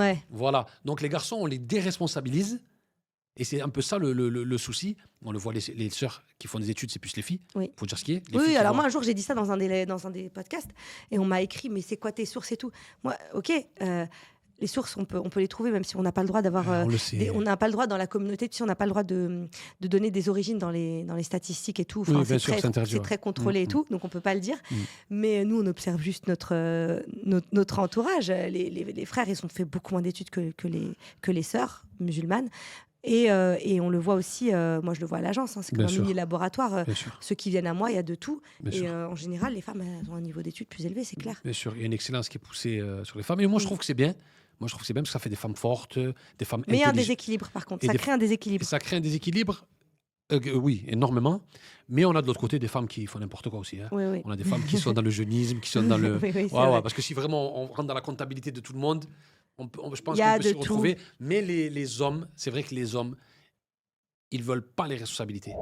Ouais. Voilà. Donc les garçons, on les déresponsabilise. Et c'est un peu ça le souci. On le voit, les sœurs qui font des études, c'est plus les filles. Oui. Faut dire ce qui est. Les Oui, filles qui alors vont- moi, un jour, j'ai dit ça dans un des podcasts et on m'a écrit, mais c'est quoi tes sources et tout? Moi, OK, les sources, on peut les trouver, même si on n'a pas le droit d'avoir. On le sait. On n'a pas le droit dans la communauté, tu sais, on n'a pas le droit de donner des origines dans les statistiques et tout. Oui, Enfin, bien sûr, c'est interdit. c'est très contrôlé et tout, donc on peut pas le dire. Mm. Mais nous, on observe juste notre entourage. Les frères, ils ont fait beaucoup moins d'études que les sœurs musulmanes. Et on le voit aussi, moi je le vois à l'agence, hein, c'est comme Bien un sûr. mini laboratoire. Bien sûr. Ceux qui viennent à moi, il y a de tout. Bien Et sûr. en général, les femmes elles ont un niveau d'études plus élevé, c'est clair. Bien sûr. Il y a une excellence qui est poussée sur les femmes. Et moi, je Mm. trouve que c'est bien. Moi, je trouve que c'est bien parce que ça fait des femmes fortes, des femmes Mais il y a un intelligentes. déséquilibre par contre, Et ça des- crée un Et déséquilibre. ça crée un déséquilibre. Oui, énormément. Mais on a de l'autre côté des femmes qui font n'importe quoi aussi. Hein. Oui, oui. On a des femmes qui sont dans le jeunisme, qui sont dans le. Oui, oui, c'est Ouais, vrai. parce que si vraiment on rentre dans la comptabilité de tout le monde, je pense Il y a qu'on peut s'y de tout. retrouver. Mais les hommes, c'est vrai que les hommes, ils veulent pas les responsabilités.